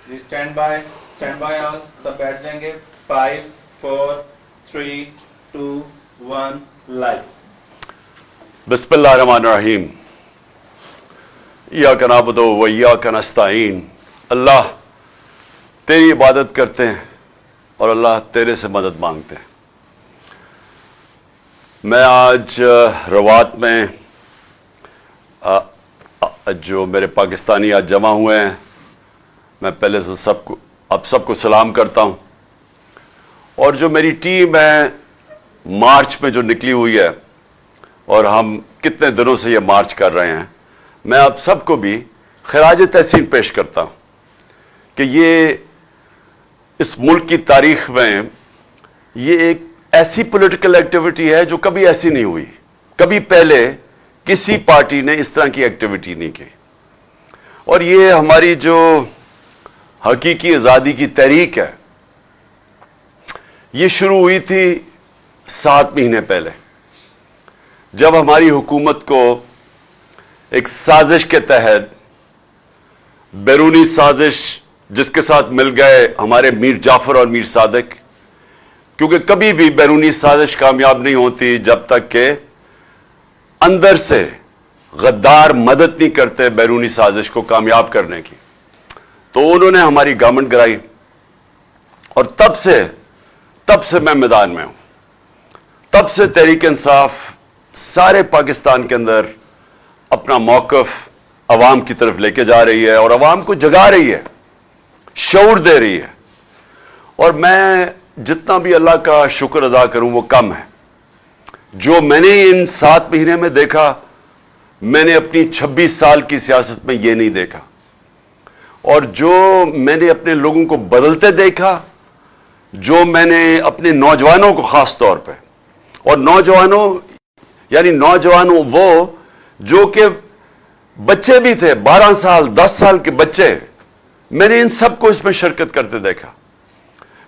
G stand by all, سب بیٹھ جائیں گے. 5 4 3 2 1 لائف. بسم اللہ الرحمن الرحیم. ایاک نعبد و ایاک نستعین. اللہ تیری عبادت کرتے ہیں اور اللہ تیرے سے مدد مانگتے ہیں. میں آج روات میں جو میرے پاکستانی آج جمع ہوئے ہیں، میں پہلے سے سب کو سلام کرتا ہوں. اور جو میری ٹیم ہے مارچ میں جو نکلی ہوئی ہے، اور ہم کتنے دنوں سے یہ مارچ کر رہے ہیں، میں آپ سب کو بھی خراج تحسین پیش کرتا ہوں کہ یہ اس ملک کی تاریخ میں یہ ایک ایسی پولیٹیکل ایکٹیویٹی ہے جو کبھی ایسی نہیں ہوئی. کبھی پہلے کسی پارٹی نے اس طرح کی ایکٹیویٹی نہیں کی. اور یہ ہماری جو حقیقی آزادی کی تحریک ہے، یہ شروع ہوئی تھی 7 مہینے پہلے، جب ہماری حکومت کو ایک سازش کے تحت، بیرونی سازش جس کے ساتھ مل گئے ہمارے میر جعفر اور میر صادق، کیونکہ کبھی بھی بیرونی سازش کامیاب نہیں ہوتی جب تک کہ اندر سے غدار مدد نہیں کرتے بیرونی سازش کو کامیاب کرنے کی. تو انہوں نے ہماری گورنمنٹ گرائی، اور تب سے میں میدان میں ہوں. تب سے تحریک انصاف سارے پاکستان کے اندر اپنا موقف عوام کی طرف لے کے جا رہی ہے اور عوام کو جگا رہی ہے، شعور دے رہی ہے. اور میں جتنا بھی اللہ کا شکر ادا کروں وہ کم ہے. جو میں نے ان 7 مہینے میں دیکھا، میں نے اپنی 26 سال کی سیاست میں یہ نہیں دیکھا. اور جو میں نے اپنے لوگوں کو بدلتے دیکھا، جو میں نے اپنے نوجوانوں کو خاص طور پہ، اور نوجوانوں وہ جو کہ بچے بھی تھے، 12 سال 10 سال کے بچے، میں نے ان سب کو اس میں شرکت کرتے دیکھا.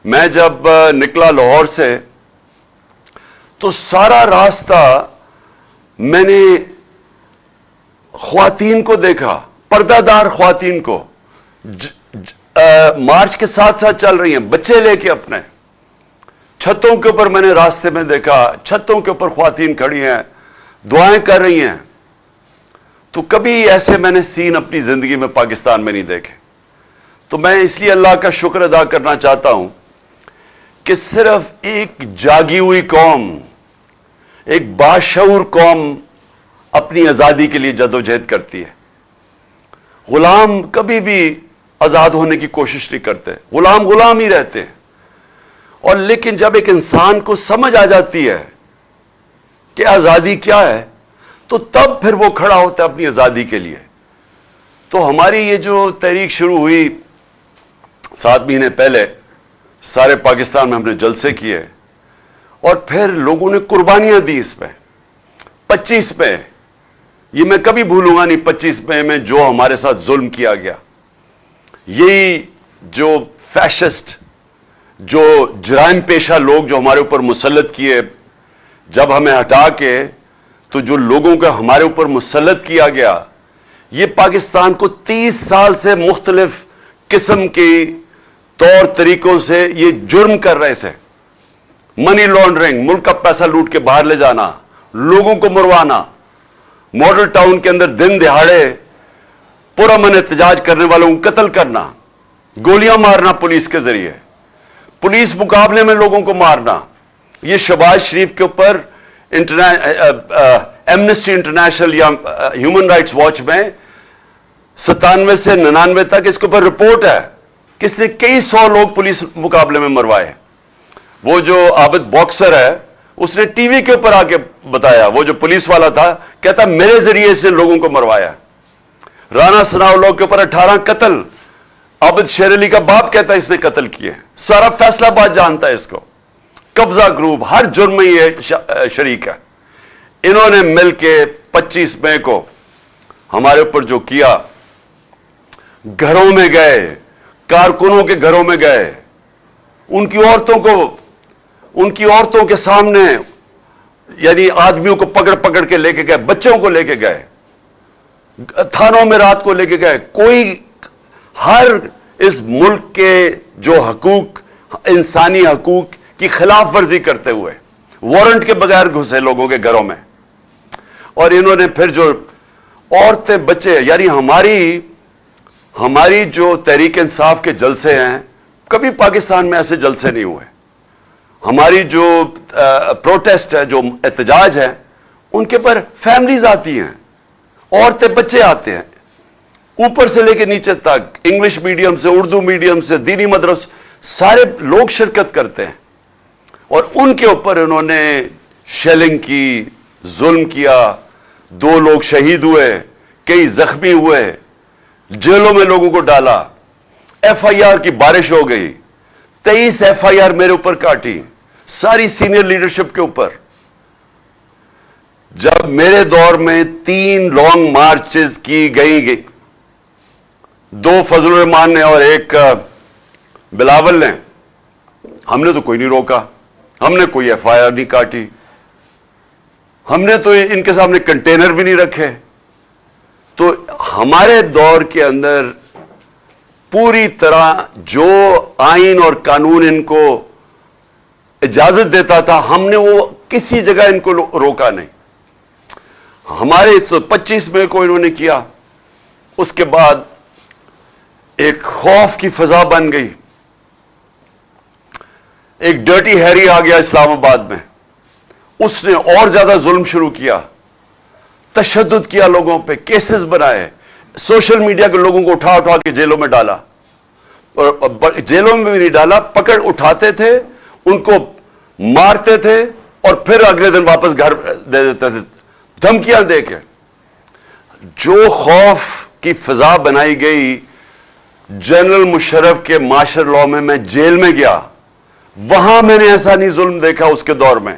میں جب نکلا لاہور سے تو سارا راستہ میں نے خواتین کو دیکھا، پردہ دار خواتین کو مارچ کے ساتھ چل رہی ہیں، بچے لے کے اپنے. چھتوں کے اوپر میں نے راستے میں دیکھا، چھتوں کے اوپر خواتین کھڑی ہیں، دعائیں کر رہی ہیں. تو کبھی ایسے میں نے سین اپنی زندگی میں پاکستان میں نہیں دیکھے. تو میں اس لیے اللہ کا شکر ادا کرنا چاہتا ہوں کہ صرف ایک جاگی ہوئی قوم، ایک باشعور قوم اپنی آزادی کے لیے جدوجہد کرتی ہے. غلام کبھی بھی آزاد ہونے کی کوشش نہیں کرتے، غلام ہی رہتے ہیں. اور لیکن جب ایک انسان کو سمجھ آ جاتی ہے کہ آزادی کیا ہے، تو تب پھر وہ کھڑا ہوتا ہے اپنی آزادی کے لیے. تو ہماری یہ جو تحریک شروع ہوئی 7 مہینے پہلے، سارے پاکستان میں ہم نے جلسے کیے، اور پھر لوگوں نے قربانیاں دی اس پہ. 25 پہ یہ میں کبھی بھولوں گا نہیں، 25 میں جو ہمارے ساتھ ظلم کیا گیا، یہی جو فیشسٹ، جو جرائم پیشہ لوگ جو ہمارے اوپر مسلط کیے، جب ہمیں ہٹا کے تو جو لوگوں کا ہمارے اوپر مسلط کیا گیا، یہ پاکستان کو 30 سال سے مختلف قسم کی طور طریقوں سے یہ جرم کر رہے تھے. منی لانڈرنگ، ملک کا پیسہ لوٹ کے باہر لے جانا، لوگوں کو مروانا، ماڈل ٹاؤن کے اندر دن دہاڑے پرامن احتجاج کرنے والوں کو قتل کرنا، گولیاں مارنا پولیس کے ذریعے، پولیس مقابلے میں لوگوں کو مارنا. یہ شہباز شریف کے اوپر ایمنسٹی انٹرنیشنل یا ہیومن رائٹس واچ میں 97 سے 99 تک اس کے اوپر رپورٹ ہے کہ اس نے کئی 100 لوگ پولیس مقابلے میں مروائے. وہ جو عابد باکسر ہے، اس نے ٹی وی کے اوپر آ کے بتایا، وہ جو پولیس والا تھا کہتا میرے ذریعے اس نے لوگوں کو مروایا. رانا ثناء اللہ کے اوپر 18 قتل، عابد شیر علی کا باپ کہتا ہے اس نے قتل کیے. سارا فیصلہ آباد جانتا ہے اس کو. قبضہ گروپ ہر جرم میں یہ شریک ہے. انہوں نے مل کے 25 مئی کو ہمارے اوپر جو کیا، گھروں میں گئے، کارکنوں کے گھروں میں گئے، ان کی عورتوں کے سامنے، یعنی آدمیوں کو پکڑ کے لے کے گئے، بچوں کو لے کے گئے، تھانوں میں رات کو لے کے گئے. کوئی ہر اس ملک کے جو حقوق، انسانی حقوق کی خلاف ورزی کرتے ہوئے وارنٹ کے بغیر گھسے لوگوں کے گھروں میں. اور انہوں نے پھر جو عورتیں، بچے، یعنی ہماری جو تحریک انصاف کے جلسے ہیں، کبھی پاکستان میں ایسے جلسے نہیں ہوئے. ہماری جو پروٹیسٹ ہے، جو احتجاج ہے، ان کے پر فیملیز آتی ہیں، عورتیں، بچے آتے ہیں، اوپر سے لے کے نیچے تک، انگلش میڈیم سے، اردو میڈیم سے، دینی مدرس، سارے لوگ شرکت کرتے ہیں. اور ان کے اوپر انہوں نے شیلنگ کی، ظلم کیا، 2 لوگ شہید ہوئے، کئی زخمی ہوئے، جیلوں میں لوگوں کو ڈالا، ایف آئی آر کی بارش ہو گئی، 23 ایف آئی آر میرے اوپر کاٹی، ساری سینئر لیڈرشپ کے اوپر. جب میرے دور میں 3 لانگ مارچز کی گئی، 2 فضل الرحمان نے اور 1 بلاول نے، ہم نے تو کوئی نہیں روکا، ہم نے کوئی ایف آئی آر نہیں کاٹی، ہم نے تو ان کے سامنے کنٹینر بھی نہیں رکھے. تو ہمارے دور کے اندر پوری طرح جو آئین اور قانون ان کو اجازت دیتا تھا، ہم نے وہ کسی جگہ ان کو روکا نہیں. ہمارے تو 25 مئی کو انہوں نے کیا. اس کے بعد ایک خوف کی فضا بن گئی. ایک ڈرٹی ہیری آ گیا اسلام آباد میں، اس نے اور زیادہ ظلم شروع کیا، تشدد کیا لوگوں پہ، کیسز بنائے، سوشل میڈیا کے لوگوں کو اٹھا اٹھا کے جیلوں میں ڈالا. اور جیلوں میں بھی نہیں ڈالا، پکڑ اٹھاتے تھے، ان کو مارتے تھے اور پھر اگلے دن واپس گھر دے دیتے تھے، دھمکیاں دے کے. جو خوف کی فضا بنائی گئی، جنرل مشرف کے مارشل لاء میں جیل میں گیا، وہاں میں نے ایسا نہیں ظلم دیکھا اس کے دور میں.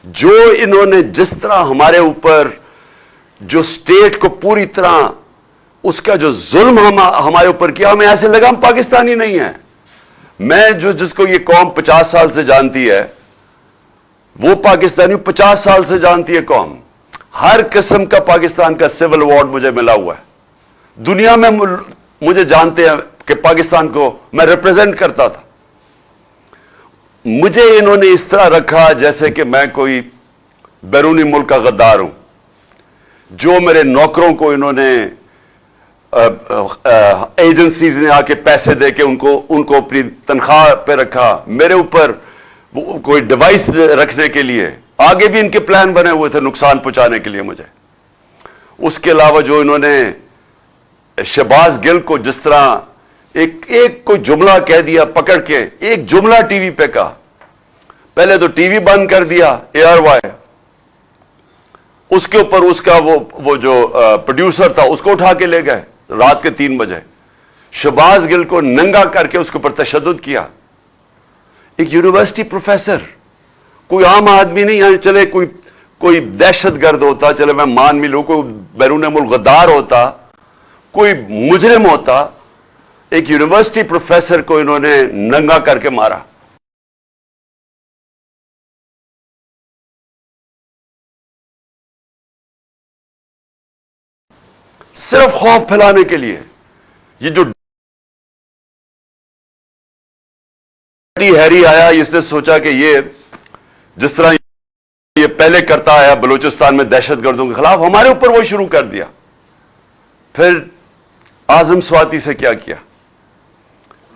جو انہوں نے جس طرح ہمارے اوپر جو اسٹیٹ کو پوری طرح اس کا جو ظلم ہمارے اوپر کیا، ہمیں ایسے لگا ہم پاکستانی نہیں ہیں. میں جس کو یہ قوم 50 سال سے جانتی ہے، وہ پاکستانی 50 سال سے جانتی ہے قوم. ہر قسم کا پاکستان کا سول ایوارڈ مجھے ملا ہوا ہے. دنیا میں مجھے جانتے ہیں کہ پاکستان کو میں ریپرزینٹ کرتا تھا. مجھے انہوں نے اس طرح رکھا جیسے کہ میں کوئی بیرونی ملک کا غدار ہوں. جو میرے نوکروں کو انہوں نے ایجنسیز نے آ کے پیسے دے کے ان کو اپنی تنخواہ پہ رکھا، میرے اوپر کوئی ڈیوائس رکھنے کے لیے، آگے بھی ان کے پلان بنے ہوئے تھے نقصان پہنچانے کے لیے مجھے. اس کے علاوہ جو انہوں نے شہباز گل کو جس طرح ایک کوئی جملہ کہہ دیا پکڑ کے، ایک جملہ ٹی وی پہ کہا، پہلے تو ٹی وی بند کر دیا ایئر وائی، اس کے اوپر اس کا وہ جو پروڈیوسر تھا اس کو اٹھا کے لے گئے رات کے 3 بجے. شہباز گل کو ننگا کر کے اس کے اوپر تشدد کیا. ایک یونیورسٹی پروفیسر، کوئی عام آدمی نہیں، یعنی چلے کوئی دہشت گرد ہوتا، چلے میں مان بھی لوں، کوئی بیرون ملک غدار ہوتا، کوئی مجرم ہوتا، ایک یونیورسٹی پروفیسر کو انہوں نے ننگا کر کے مارا. صرف خوف پھیلانے کے لیے. یہ جو ڈرٹی ہیری آیا، اس نے سوچا کہ یہ جس طرح یہ پہلے کرتا آیا بلوچستان میں دہشت گردوں کے خلاف، ہمارے اوپر وہ شروع کر دیا. پھر اعظم سواتی سے کیا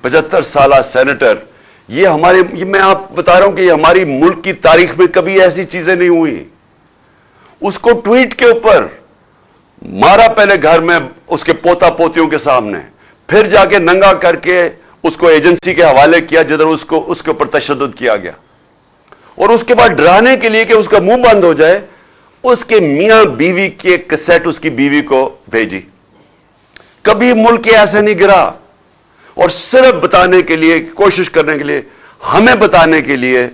75 سالہ سینیٹر. یہ میں آپ بتا رہا ہوں کہ یہ ہماری ملک کی تاریخ میں کبھی ایسی چیزیں نہیں ہوئی. اس کو ٹویٹ کے اوپر مارا، پہلے گھر میں اس کے پوتا پوتیوں کے سامنے، پھر جا کے ننگا کر کے اس کو ایجنسی کے حوالے کیا جدھر اس کے اوپر تشدد کیا گیا. اور اس کے بعد ڈرانے کے لیے کہ اس کا منہ بند ہو جائے، اس کے میاں بیوی کی ایک کیسٹ اس کی بیوی کو بھیجی. کبھی ملک ایسے نہیں گرا. اور صرف بتانے کے لیے، کوشش کرنے کے لیے، ہمیں بتانے کے لیے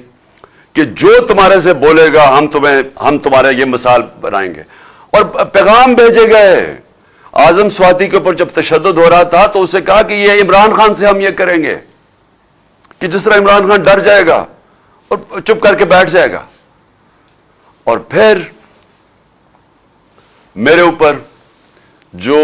کہ جو تمہارے سے بولے گا ہم تمہارے یہ مثال بنائیں گے. اور پیغام بھیجے گئے. اعظم سواتی کے اوپر جب تشدد ہو رہا تھا تو اسے کہا کہ یہ عمران خان سے ہم یہ کریں گے، کہ جس طرح عمران خان ڈر جائے گا اور چپ کر کے بیٹھ جائے گا. اور پھر میرے اوپر جو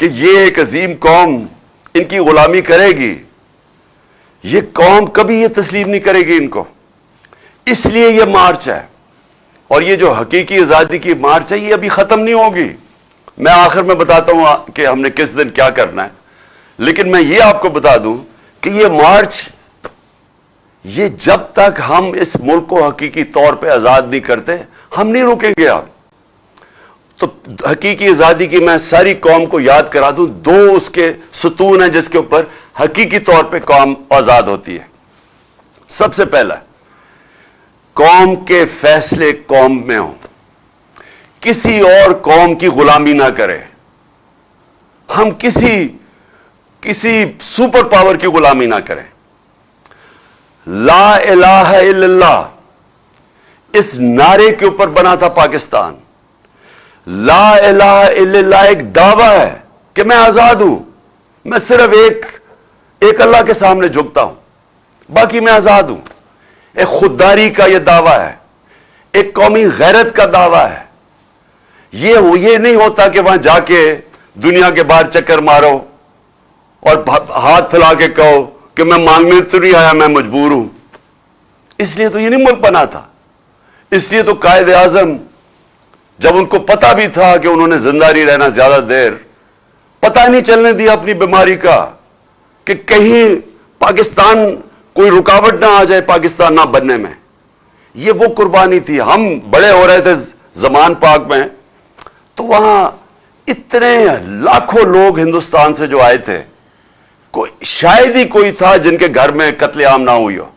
کہ یہ ایک عظیم قوم ان کی غلامی کرے گی، یہ قوم کبھی یہ تسلیم نہیں کرے گی ان کو. اس لیے یہ مارچ ہے، اور یہ جو حقیقی آزادی کی مارچ ہے یہ ابھی ختم نہیں ہوگی. میں آخر میں بتاتا ہوں کہ ہم نے کس دن کیا کرنا ہے، لیکن میں یہ آپ کو بتا دوں کہ یہ مارچ، یہ جب تک ہم اس ملک کو حقیقی طور پہ آزاد نہیں کرتے ہم نہیں رکیں گے. آپ تو حقیقی آزادی کی میں ساری قوم کو یاد کرا دوں، دو اس کے ستون ہیں جس کے اوپر حقیقی طور پہ قوم آزاد ہوتی ہے. سب سے پہلا، قوم کے فیصلے قوم میں ہوں، کسی اور قوم کی غلامی نہ کرے. ہم کسی سپر پاور کی غلامی نہ کریں. لا الہ الا اللہ اس نعرے کے اوپر بنا تھا پاکستان. لا الہ الا اللہ ایک دعویٰ ہے کہ میں آزاد ہوں، میں صرف ایک اللہ کے سامنے جھکتا ہوں، باقی میں آزاد ہوں. ایک خودداری کا یہ دعویٰ ہے، ایک قومی غیرت کا دعویٰ ہے. یہ نہیں ہوتا کہ وہاں جا کے دنیا کے باہر چکر مارو اور ہاتھ پھیلا کے کہو کہ میں مانگنے تو نہیں آیا، میں مجبور ہوں. اس لیے تو یہ نہیں ملک بنا تھا. اس لیے تو قائد اعظم جب ان کو پتا بھی تھا کہ انہوں نے زندہ نہیں رہنا زیادہ دیر، پتہ نہیں چلنے دیا اپنی بیماری کا کہ کہیں پاکستان کوئی رکاوٹ نہ آ جائے پاکستان نہ بننے میں. یہ وہ قربانی تھی. ہم بڑے ہو رہے تھے زمان پاک میں، تو وہاں اتنے لاکھوں لوگ ہندوستان سے جو آئے تھے، شاید ہی کوئی تھا جن کے گھر میں قتل عام نہ ہوئی ہو.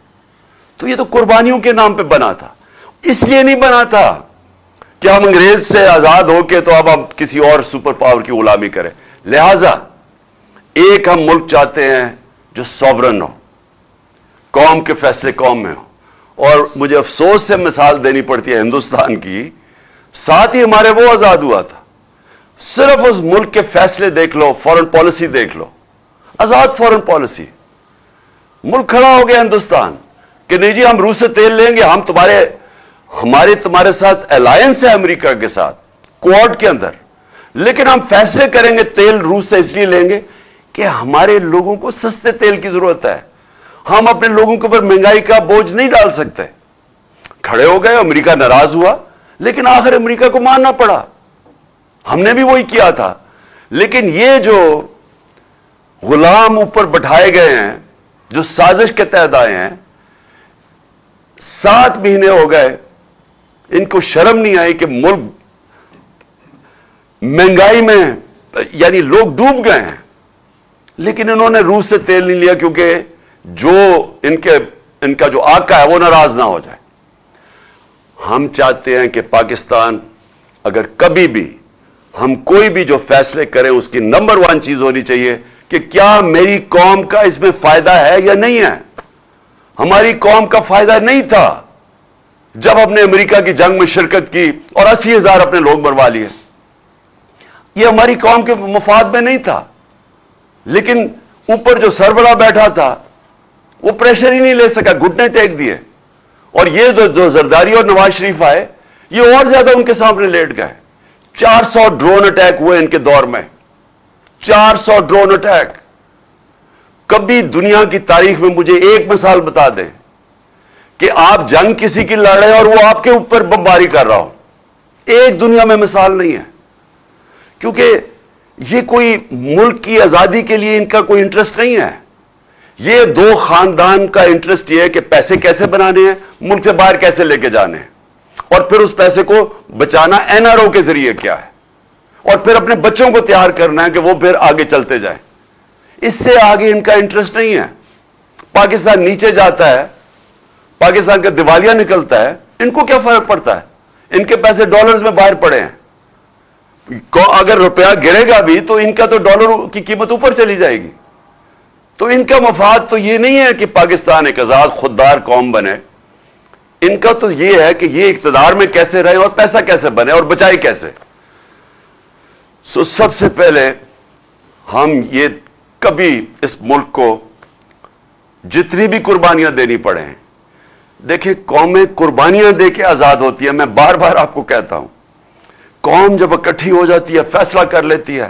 تو یہ تو قربانیوں کے نام پہ بنا تھا. اس لیے نہیں بنا تھا کہ ہم انگریز سے آزاد ہو کے تو اب ہم کسی اور سپر پاور کی غلامی کریں. لہذا ایک ہم ملک چاہتے ہیں جو سوورن ہو، قوم کے فیصلے قوم میں ہو. اور مجھے افسوس سے مثال دینی پڑتی ہے ہندوستان کی، ساتھ ہی ہمارے وہ آزاد ہوا تھا. صرف اس ملک کے فیصلے دیکھ لو، فورن پالیسی دیکھ لو، آزاد فورن پالیسی. ملک کھڑا ہو گیا ہندوستان کہ نہیں جی ہم روس سے تیل لیں گے، ہمارے تمہارے ساتھ الائنس ہے امریکہ کے ساتھ کوڈ کے اندر، لیکن ہم فیصلے کریں گے تیل روس سے اس لیے لیں گے کہ ہمارے لوگوں کو سستے تیل کی ضرورت ہے. ہم اپنے لوگوں کے اوپر مہنگائی کا بوجھ نہیں ڈال سکتے. کھڑے ہو گئے، امریکہ ناراض ہوا، لیکن آخر امریکہ کو ماننا پڑا. ہم نے بھی وہی کیا تھا. لیکن یہ جو غلام اوپر بٹھائے گئے ہیں، جو سازش کے تحت آئے ہیں، 7 مہینے ہو گئے، ان کو شرم نہیں آئی کہ ملک مہنگائی میں یعنی لوگ ڈوب گئے ہیں، لیکن انہوں نے روس سے تیل نہیں لیا کیونکہ جو ان کا جو آقا ہے وہ ناراض نہ ہو جائے. ہم چاہتے ہیں کہ پاکستان اگر کبھی بھی ہم کوئی بھی جو فیصلے کریں اس کی نمبر 1 چیز ہونی چاہیے کہ کیا میری قوم کا اس میں فائدہ ہے یا نہیں ہے. ہماری قوم کا فائدہ نہیں تھا جب ہم نے امریکہ کی جنگ میں شرکت کی اور 80,000 اپنے لوگ مروا لیے. یہ ہماری قوم کے مفاد میں نہیں تھا. لیکن اوپر جو سربراہ بیٹھا تھا وہ پریشر ہی نہیں لے سکا، گھٹنے ٹیک دیے. اور یہ جو زرداری اور نواز شریف آئے، یہ اور زیادہ ان کے سامنے لیٹ گئے. 400 ڈرون اٹیک ہوئے ان کے دور میں، 400 ڈرون اٹیک. کبھی دنیا کی تاریخ میں مجھے ایک مثال بتا دیں کہ آپ جنگ کسی کی لڑ رہے ہیں اور وہ آپ کے اوپر بمباری کر رہا ہو. ایک دنیا میں مثال نہیں ہے. کیونکہ یہ کوئی ملک کی آزادی کے لیے ان کا کوئی انٹرسٹ نہیں ہے. یہ 2 خاندان کا انٹرسٹ یہ ہے کہ پیسے کیسے بنانے ہیں، ملک سے باہر کیسے لے کے جانے ہیں، اور پھر اس پیسے کو بچانا NRO کے ذریعے کیا ہے، اور پھر اپنے بچوں کو تیار کرنا ہے کہ وہ پھر آگے چلتے جائیں. اس سے آگے ان کا انٹرسٹ نہیں ہے. پاکستان نیچے جاتا ہے، پاکستان کا دیوالیہ نکلتا ہے، ان کو کیا فرق پڑتا ہے؟ ان کے پیسے ڈالرز میں باہر پڑے ہیں. اگر روپیہ گرے گا بھی تو ان کا تو ڈالر کی قیمت اوپر چلی جائے گی. تو ان کا مفاد تو یہ نہیں ہے کہ پاکستان ایک آزاد خوددار قوم بنے. ان کا تو یہ ہے کہ یہ اقتدار میں کیسے رہے اور پیسہ کیسے بنے اور بچائے کیسے. سب سے پہلے ہم یہ کبھی اس ملک کو جتنی بھی قربانیاں دینی پڑے ہیں، دیکھیں قومیں قربانیاں دے کے آزاد ہوتی ہیں. میں بار بار آپ کو کہتا ہوں، قوم جب اکٹھی ہو جاتی ہے، فیصلہ کر لیتی ہے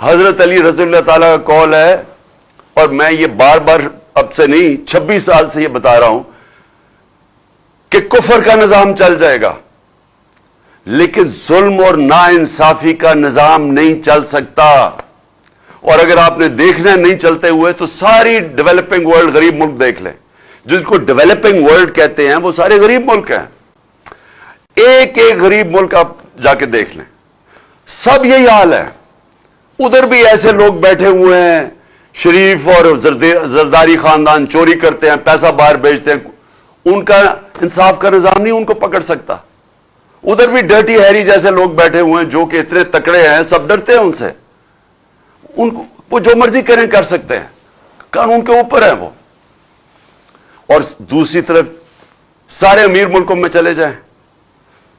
حضرت علی رضی اللہ تعالیٰ کا قول ہے، اور میں یہ بار بار اب سے نہیں 26 سال سے یہ بتا رہا ہوں کہ کفر کا نظام چل جائے گا، لیکن ظلم اور ناانصافی کا نظام نہیں چل سکتا. اور اگر آپ نے دیکھنا نہیں چلتے ہوئے تو ساری ڈیولپنگ ورلڈ غریب ملک دیکھ لیں. جس کو ڈیولپنگ ورلڈ کہتے ہیں وہ سارے غریب ملک ہیں. ایک ایک غریب ملک آپ جا کے دیکھ لیں، سب یہی حال ہے. ادھر بھی ایسے لوگ بیٹھے ہوئے ہیں، شریف اور زرداری خاندان چوری کرتے ہیں، پیسہ باہر بیچتے ہیں، ان کا انصاف کا نظام نہیں ان کو پکڑ سکتا. ادھر بھی ڈرٹی ہیری جیسے لوگ بیٹھے ہوئے ہیں جو کہ اتنے تکڑے ہیں، سب ڈرتے ہیں ان سے. وہ جو مرضی کریں کر سکتے ہیں، قانون کے اوپر ہیں وہ. اور دوسری طرف سارے امیر ملکوں میں چلے جائیں،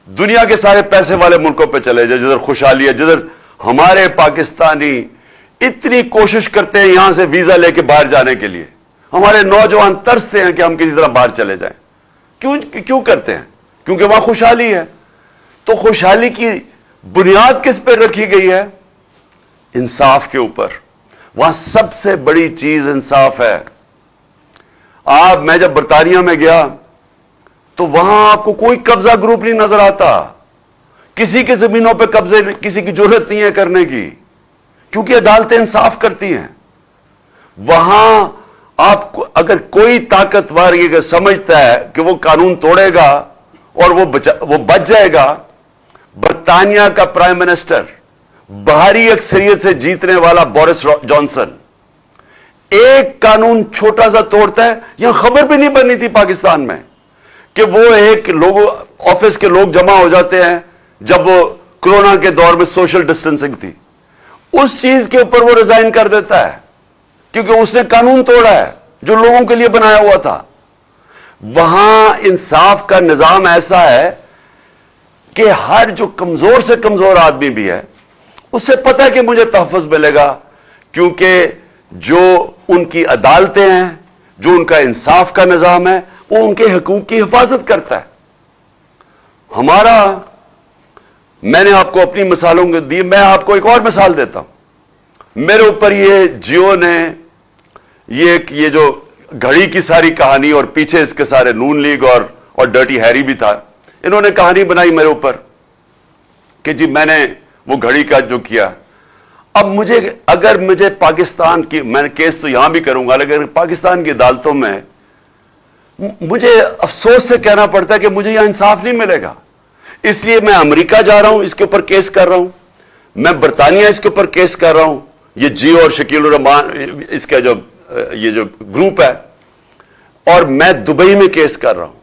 دنیا کے سارے پیسے والے ملکوں پہ چلے جائیں جدھر خوشحالی ہے، جدھر ہمارے پاکستانی اتنی کوشش کرتے ہیں یہاں سے ویزا لے کے باہر جانے کے لیے. ہمارے نوجوان ترستے ہیں کہ ہم کسی طرح باہر چلے جائیں. کیوں کرتے ہیں؟ کیونکہ وہاں خوشحالی ہے. تو خوشحالی کی بنیاد کس پہ رکھی گئی ہے؟ انصاف کے اوپر. وہاں سب سے بڑی چیز انصاف ہے. میں جب برطانیہ میں گیا تو وہاں آپ کو کوئی قبضہ گروپ نہیں نظر آتا. کسی کی زمینوں پہ قبضے کسی کی ضرورت نہیں ہے کرنے کی، کیونکہ عدالتیں انصاف کرتی ہیں. وہاں آپ کو اگر کوئی طاقتور یہ سمجھتا ہے کہ وہ قانون توڑے گا اور وہ بچ جائے گا، برطانیہ کا پرائم منسٹر بھاری اکثریت سے جیتنے والا بورس جانسن ایک قانون چھوٹا سا توڑتا ہے. یہاں خبر بھی نہیں بنی تھی پاکستان میں کہ وہ ایک آفس کے لوگ جمع ہو جاتے ہیں جب وہ کورونا کے دور میں سوشل ڈسٹینسنگ تھی. اس چیز کے اوپر وہ ریزائن کر دیتا ہے کیونکہ اس نے قانون توڑا ہے جو لوگوں کے لیے بنایا ہوا تھا. وہاں انصاف کا نظام ایسا ہے کہ ہر جو کمزور سے کمزور آدمی بھی ہے اس سے پتہ ہے کہ مجھے تحفظ ملے گا، کیونکہ جو ان کی عدالتیں ہیں، جو ان کا انصاف کا نظام ہے، وہ ان کے حقوق کی حفاظت کرتا ہے. میں نے آپ کو اپنی مثالوں کو دی، میں آپ کو ایک اور مثال دیتا ہوں. میرے اوپر یہ جیو نے یہ جو گھڑی کی ساری کہانی اور پیچھے اس کے سارے نون لیگ اور ڈرٹی ہیری بھی تھا، انہوں نے کہانی بنائی میرے اوپر کہ جی میں نے وہ گھڑی کا جو کیا. اب اگر مجھے پاکستان کی، میں کیس تو یہاں بھی کروں گا، لیکن پاکستان کی عدالتوں میں مجھے افسوس سے کہنا پڑتا ہے کہ مجھے یہاں انصاف نہیں ملے گا. اس لیے میں امریکہ جا رہا ہوں، اس کے اوپر کیس کر رہا ہوں. میں برطانیہ اس کے اوپر کیس کر رہا ہوں. یہ جیو اور شکیل الرحمان اس کا یہ جو گروپ ہے، اور میں دبئی میں کیس کر رہا ہوں.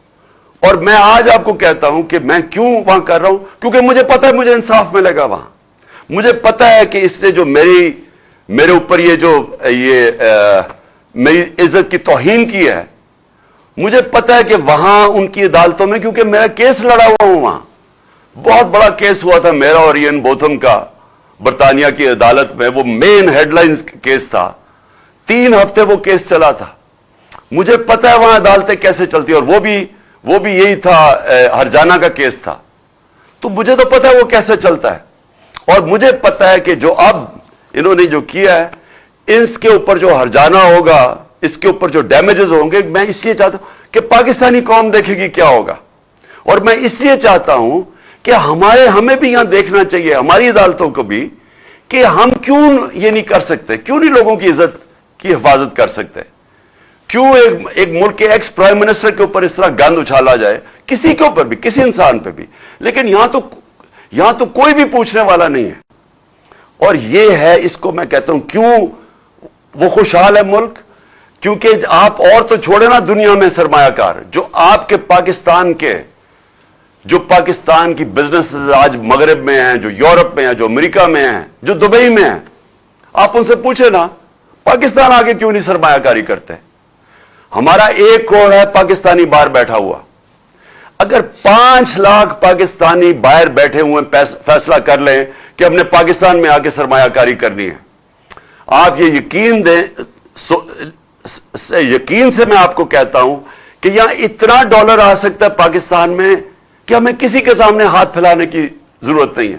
اور میں آج آپ کو کہتا ہوں کہ میں کیوں وہاں کر رہا ہوں، کیونکہ مجھے پتا ہے مجھے انصاف ملے گا وہاں. مجھے پتا ہے کہ اس نے جو میرے اوپر میری عزت کی توہین کی ہے، مجھے پتا ہے کہ وہاں ان کی عدالتوں میں، کیونکہ میرا کیس لڑا ہوا ہوں وہاں. بہت بڑا کیس ہوا تھا میرا اور ایئن بوتھم کا برطانیہ کی عدالت میں. وہ مین ہیڈ لائنز کیس تھا، 3 ہفتے وہ کیس چلا تھا. مجھے پتا ہے وہاں عدالتیں کیسے چلتی، اور وہ بھی یہی تھا، ہرجانہ کا کیس تھا. تو مجھے تو پتا ہے وہ کیسے چلتا ہے. اور مجھے پتا ہے کہ جو اب انہوں نے جو کیا ہے، اس کے اوپر جو ہرجانہ ہوگا، اس کے اوپر جو ڈیمیجز ہوں گے، میں اس لیے چاہتا ہوں کہ پاکستانی قوم دیکھے گی کیا ہوگا. اور میں اس لیے چاہتا ہوں کہ ہمیں بھی یہاں دیکھنا چاہیے، ہماری عدالتوں کو بھی، کہ ہم کیوں یہ نہیں کر سکتے، کیوں نہیں لوگوں کی عزت کی حفاظت کر سکتے. کیوں ایک ملک کے ایکس پرائم منسٹر کے اوپر اس طرح گند اچھالا جائے، کسی کے اوپر بھی، کسی انسان پہ بھی. لیکن یہاں تو کوئی بھی پوچھنے والا نہیں ہے. اور یہ ہے، اس کو میں کہتا ہوں کیوں وہ خوشحال ہے ملک. کیونکہ آپ اور تو چھوڑے نا دنیا میں سرمایہ کار جو آپ کے پاکستان کی بزنس آج مغرب میں ہیں، جو یورپ میں ہیں، جو امریکہ میں ہیں، جو دبئی میں ہیں، آپ ان سے پوچھیں نا پاکستان آگے کیوں نہیں سرمایہ کاری کرتے. ہمارا 1 کروڑ ہے پاکستانی باہر بیٹھا ہوا. اگر 5 لاکھ پاکستانی باہر بیٹھے ہوئے فیصلہ کر لیں کہ ہم نے پاکستان میں آ کے سرمایہ کاری کرنی ہے، آپ یہ یقین دیں، یقین سے میں آپ کو کہتا ہوں کہ یہاں اتنا ڈالر آ سکتا ہے پاکستان میں کہ ہمیں کسی کے سامنے ہاتھ پھیلانے کی ضرورت نہیں ہے.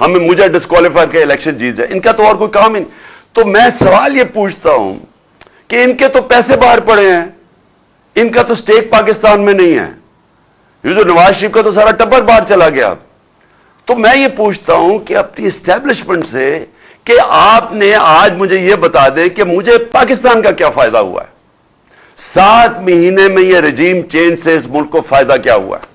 مجھے ڈسکوالیفائی کر الیکشن جیت جائے. ان کا تو اور کوئی کام ہی نہیں. تو میں سوال یہ پوچھتا ہوں کہ ان کے تو پیسے باہر پڑے ہیں, ان کا تو سٹیک پاکستان میں نہیں ہے. یہ جو نواز شریف کا تو سارا ٹبر باہر چلا گیا. تو میں یہ پوچھتا ہوں کہ اپنی اسٹیبلشمنٹ سے کہ آپ نے آج مجھے یہ بتا دیں کہ مجھے پاکستان کا کیا فائدہ ہوا ہے. 7 مہینے میں یہ رجیم چینج سے اس ملک کو فائدہ کیا ہوا ہے.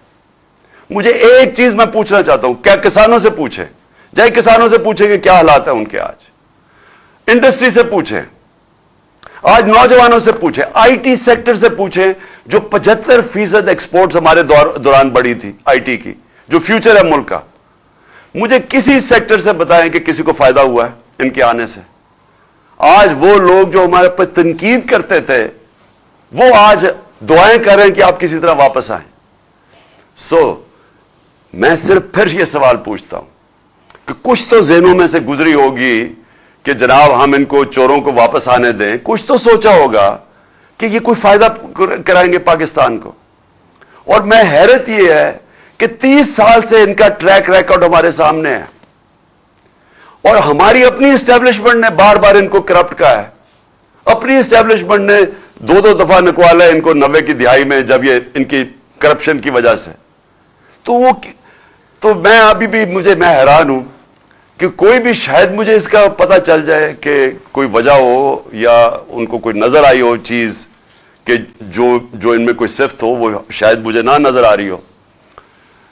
مجھے ایک چیز میں پوچھنا چاہتا ہوں, کیا کسانوں سے پوچھیں, جائے کسانوں سے پوچھیں کہ کیا حالات ہیں ان کے آج, انڈسٹری سے پوچھیں, آج نوجوانوں سے پوچھیں, آئی ٹی سیکٹر سے پوچھیں جو 75% ایکسپورٹس ہمارے دوران بڑھی تھی آئی ٹی کی, جو فیوچر ہے ملک کا. مجھے کسی سیکٹر سے بتائیں کہ کسی کو فائدہ ہوا ہے ان کے آنے سے. آج وہ لوگ جو ہمارے پر تنقید کرتے تھے وہ آج دعائیں کر رہے ہیں کہ آپ کسی طرح واپس آئیں. میں صرف پھر یہ سوال پوچھتا ہوں کہ کچھ تو ذہنوں میں سے گزری ہوگی کہ جناب ہم ان کو چوروں کو واپس آنے دیں. کچھ تو سوچا ہوگا کہ یہ کوئی فائدہ کرائیں گے پاکستان کو. اور میں حیرت یہ ہے کہ 30 سال سے ان کا ٹریک ریکارڈ ہمارے سامنے ہے, اور ہماری اپنی اسٹیبلشمنٹ نے بار بار ان کو کرپٹ کہا ہے. اپنی اسٹیبلشمنٹ نے 2 دفعہ نکوالا ہے ان کو 90 کی دہائی میں, جب یہ ان کی کرپشن کی وجہ سے. تو میں ابھی بھی میں حیران ہوں کہ کوئی بھی شاید مجھے اس کا پتہ چل جائے کہ کوئی وجہ ہو یا ان کو کوئی نظر آئی ہو چیز کہ جو ان میں کوئی صفت ہو وہ شاید مجھے نہ نظر آ رہی ہو.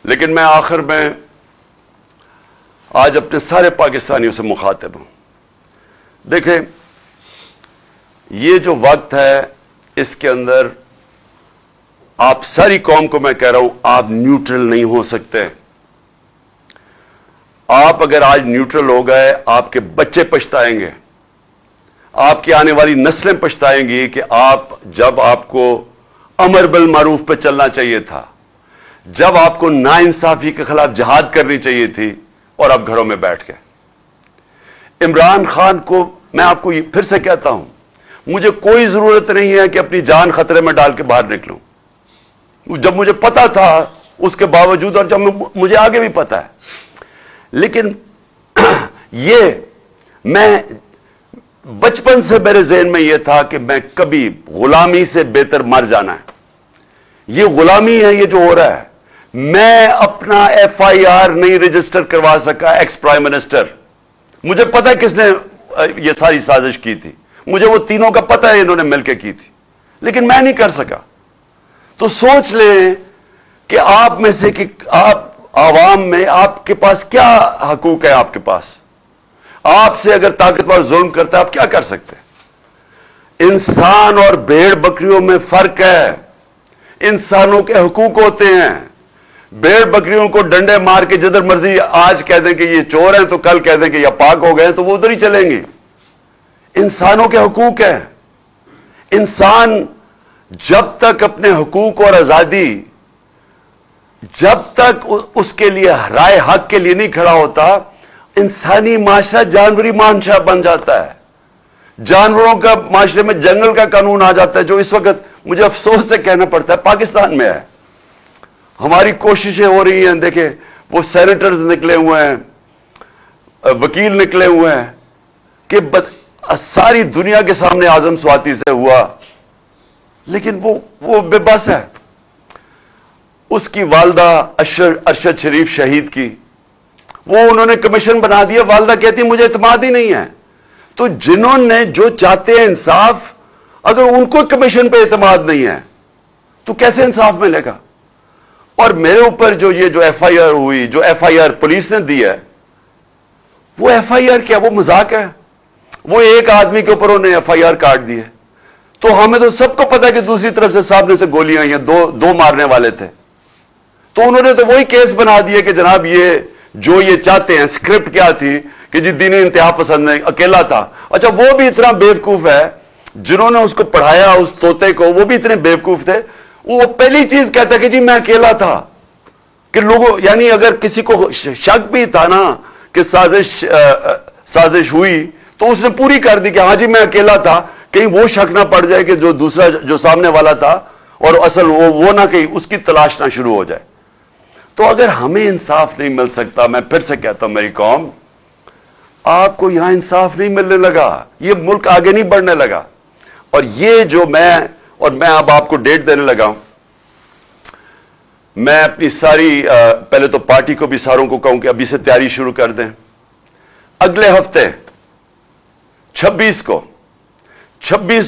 لیکن میں آخر میں آج اپنے سارے پاکستانیوں سے مخاطب ہوں. دیکھیں, یہ جو وقت ہے اس کے اندر آپ ساری قوم کو میں کہہ رہا ہوں, آپ نیوٹرل نہیں ہو سکتے. آپ اگر آج نیوٹرل ہو گئے, آپ کے بچے پچھتائیں گے, آپ کی آنے والی نسلیں پچھتائیں گی کہ جب آپ کو امر بالمعروف پہ چلنا چاہیے تھا, جب آپ کو ناانصافی کے خلاف جہاد کرنی چاہیے تھی, اور آپ گھروں میں بیٹھ گئے. عمران خان کو میں آپ کو پھر سے کہتا ہوں, مجھے کوئی ضرورت نہیں ہے کہ اپنی جان خطرے میں ڈال کے باہر نکلوں. جب مجھے پتا تھا اس کے باوجود, اور جب مجھے آگے بھی پتا ہے, لیکن یہ میں بچپن سے میرے ذہن میں یہ تھا کہ میں کبھی غلامی سے بہتر مر جانا ہے. یہ غلامی ہے یہ جو ہو رہا ہے. میں اپنا FIR نہیں رجسٹر کروا سکا ایکس پرائم منسٹر. مجھے پتا کس نے یہ ساری سازش کی تھی, مجھے وہ تینوں کا پتا ہے انہوں نے مل کے کی تھی, لیکن میں نہیں کر سکا. تو سوچ لیں کہ آپ میں سے کہ آپ عوام میں آپ کے پاس کیا حقوق ہے. آپ کے پاس, آپ سے اگر طاقتور ظلم کرتا ہے آپ کیا کر سکتے ہیں. انسان اور بھیڑ بکریوں میں فرق ہے. انسانوں کے حقوق ہوتے ہیں. بھیڑ بکریوں کو ڈنڈے مار کے جدھر مرضی آج کہہ دیں کہ یہ چور ہیں تو کل کہہ دیں کہ یہ پاک ہو گئے تو وہ ادھر ہی چلیں گے. انسانوں کے حقوق ہیں. انسان جب تک اپنے حقوق اور آزادی, جب تک اس کے لیے رائے حق کے لیے نہیں کھڑا ہوتا, انسانی معاشرہ جانوری معاشرہ بن جاتا ہے. جانوروں کا معاشرے میں جنگل کا قانون آ جاتا ہے, جو اس وقت مجھے افسوس سے کہنا پڑتا ہے پاکستان میں ہے. ہماری کوششیں ہو رہی ہیں, دیکھیں وہ سینیٹرز نکلے ہوئے ہیں, وکیل نکلے ہوئے ہیں کہ ساری دنیا کے سامنے اعظم سواتی سے ہوا, لیکن وہ بے بس ہے. اس کی والدہ ارشد شریف شہید کی, وہ انہوں نے کمیشن بنا دیا. والدہ کہتی مجھے اعتماد ہی نہیں ہے. تو جنہوں نے جو چاہتے ہیں انصاف, اگر ان کو کمیشن پہ اعتماد نہیں ہے تو کیسے انصاف ملے گا. اور میرے اوپر جو FIR ہوئی, جو FIR پولیس نے دی ہے, وہ FIR کیا, وہ مذاق ہے. وہ ایک آدمی کے اوپر انہوں نے FIR کاٹ دی ہے. تو ہمیں تو سب کو پتا کہ دوسری طرف سے سامنے سے گولیاں آئی ہیں, دو مارنے والے تھے. تو انہوں نے تو وہی کیس بنا دیے کہ جناب یہ چاہتے ہیں. اسکرپٹ کیا تھی کہ جی دینی انتہا پسند نہیں, اکیلا تھا. اچھا وہ بھی اتنا بیوقوف ہے, جنہوں نے اس کو پڑھایا اس طوطے کو, وہ بھی اتنے بیوقوف تھے. وہ پہلی چیز کہتا کہ جی میں اکیلا تھا. کہ لوگوں, یعنی اگر کسی کو شک بھی تھا نا کہ سازش ہوئی تو اس نے پوری کر دی کہ ہاں جی میں اکیلا تھا, کہیں وہ شک نہ پڑ جائے کہ جو دوسرا جو سامنے والا تھا اور اصل وہ نہ کہیں اس کی تلاش نہ شروع ہو جائے. تو اگر ہمیں انصاف نہیں مل سکتا، میں پھر سے کہتا ہوں میری قوم، آپ کو یہاں انصاف نہیں ملنے لگا، یہ ملک آگے نہیں بڑھنے لگا. اور یہ جو میں اب آپ کو ڈیٹ دینے لگا ہوں، میں اپنی ساری پہلے تو پارٹی کو بھی ساروں کو کہوں کہ ابھی سے تیاری شروع کر دیں. اگلے ہفتے 26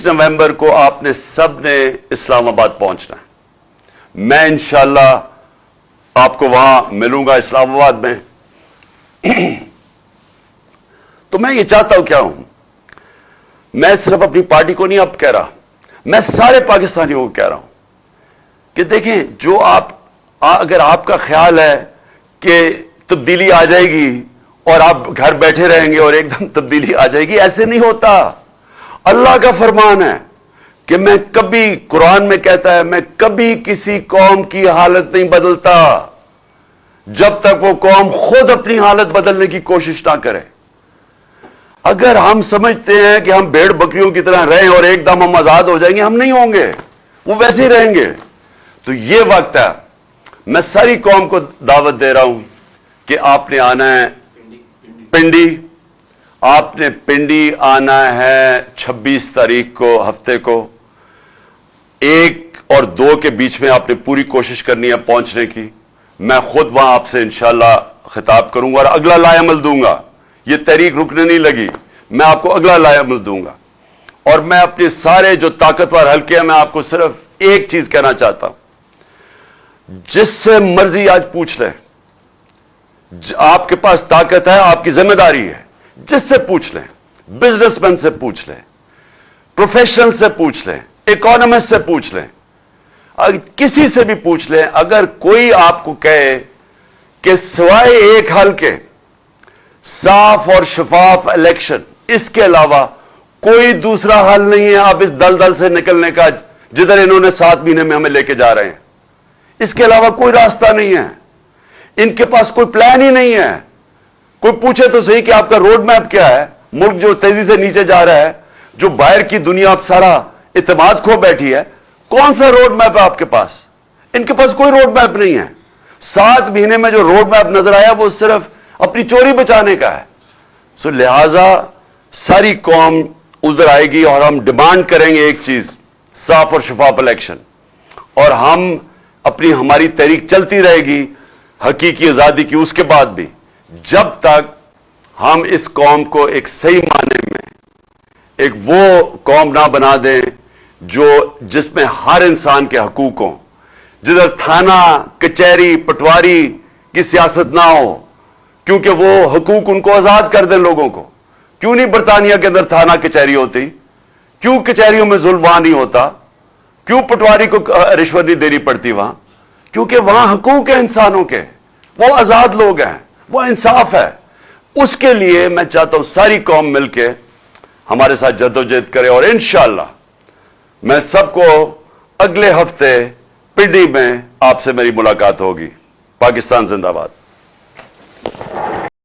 نومبر کو آپ نے سب نے اسلام آباد پہنچنا ہے. میں انشاءاللہ آپ کو وہاں ملوں گا اسلام آباد میں. تو میں یہ چاہتا ہوں، کیا ہوں، میں صرف اپنی پارٹی کو نہیں اب کہہ رہا، میں سارے پاکستانیوں کو کہہ رہا ہوں کہ دیکھیں، جو اگر آپ کا خیال ہے کہ تبدیلی آ جائے گی اور آپ گھر بیٹھے رہیں گے اور ایک دم تبدیلی آ جائے گی، ایسے نہیں ہوتا. اللہ کا فرمان ہے کہ میں کبھی، قرآن میں کہتا ہے، میں کبھی کسی قوم کی حالت نہیں بدلتا جب تک وہ قوم خود اپنی حالت بدلنے کی کوشش نہ کرے. اگر ہم سمجھتے ہیں کہ ہم بھیڑ بکریوں کی طرح رہیں اور ایک دم ہم آزاد ہو جائیں گے، ہم نہیں ہوں گے، وہ ویسے ہی رہیں گے. تو یہ وقت ہے، میں ساری قوم کو دعوت دے رہا ہوں کہ آپ نے آنا ہے پنڈی. آپ نے پنڈی آنا ہے 26 تاریخ کو، ہفتے کو. 1 اور 2 کے بیچ میں آپ نے پوری کوشش کرنی ہے پہنچنے کی. میں خود وہاں آپ سے انشاءاللہ خطاب کروں گا اور اگلا لائے عمل دوں گا. یہ تحریک رکنے نہیں لگی، میں آپ کو اگلا لائے عمل دوں گا. اور میں اپنے سارے جو طاقتور حلقے ہیں، میں آپ کو صرف ایک چیز کہنا چاہتا ہوں، جس سے مرضی آج پوچھ لیں، آپ کے پاس طاقت ہے، آپ کی ذمہ داری ہے، جس سے پوچھ لیں، بزنس مین سے پوچھ لیں، پروفیشنل سے پوچھ لیں، اکانومسٹ سے پوچھ لیں، کسی سے بھی پوچھ لیں. اگر کوئی آپ کو کہے کہ سوائے ایک حل کے، صاف اور شفاف الیکشن، اس کے علاوہ کوئی دوسرا حل نہیں ہے اب اس دلدل سے نکلنے کا جدھر انہوں نے 7 مہینے میں ہمیں لے کے جا رہے ہیں، اس کے علاوہ کوئی راستہ نہیں ہے. ان کے پاس کوئی پلان ہی نہیں ہے. کوئی پوچھے تو صحیح کہ آپ کا روڈ میپ کیا ہے؟ ملک جو تیزی سے نیچے جا رہا ہے، جو باہر کی دنیا اب سارا اعتماد کھو بیٹھی ہے، کون سا روڈ میپ ہے آپ کے پاس؟ ان کے پاس کوئی روڈ میپ نہیں ہے. 7 مہینے میں جو روڈ میپ نظر آیا وہ صرف اپنی چوری بچانے کا ہے. سو لہذا ساری قوم ادھر آئے گی اور ہم ڈیمانڈ کریں گے ایک چیز، صاف اور شفاف الیکشن. اور ہماری تحریک چلتی رہے گی حقیقی آزادی کی اس کے بعد بھی، جب تک ہم اس قوم کو ایک صحیح معنی میں ایک وہ قوم نہ بنا دیں جس میں ہر انسان کے حقوق ہوں، جدھر تھانہ، کچہری، پٹواری کی سیاست نہ ہو، کیونکہ وہ حقوق ان کو آزاد کر دیں لوگوں کو. کیوں نہیں برطانیہ کے اندر تھانہ کچہری ہوتی؟ کیوں کچہریوں میں ظلم وہاں نہیں ہوتا؟ کیوں پٹواری کو رشوت نہیں دینی پڑتی وہاں؟ کیونکہ وہاں حقوق ہیں انسانوں کے، وہ آزاد لوگ ہیں، وہ انصاف ہے. اس کے لیے میں چاہتا ہوں ساری قوم مل کے ہمارے ساتھ جدوجہد کرے. اور انشاءاللہ میں سب کو اگلے ہفتے پنڈی میں آپ سے میری ملاقات ہوگی. پاکستان زندہ باد.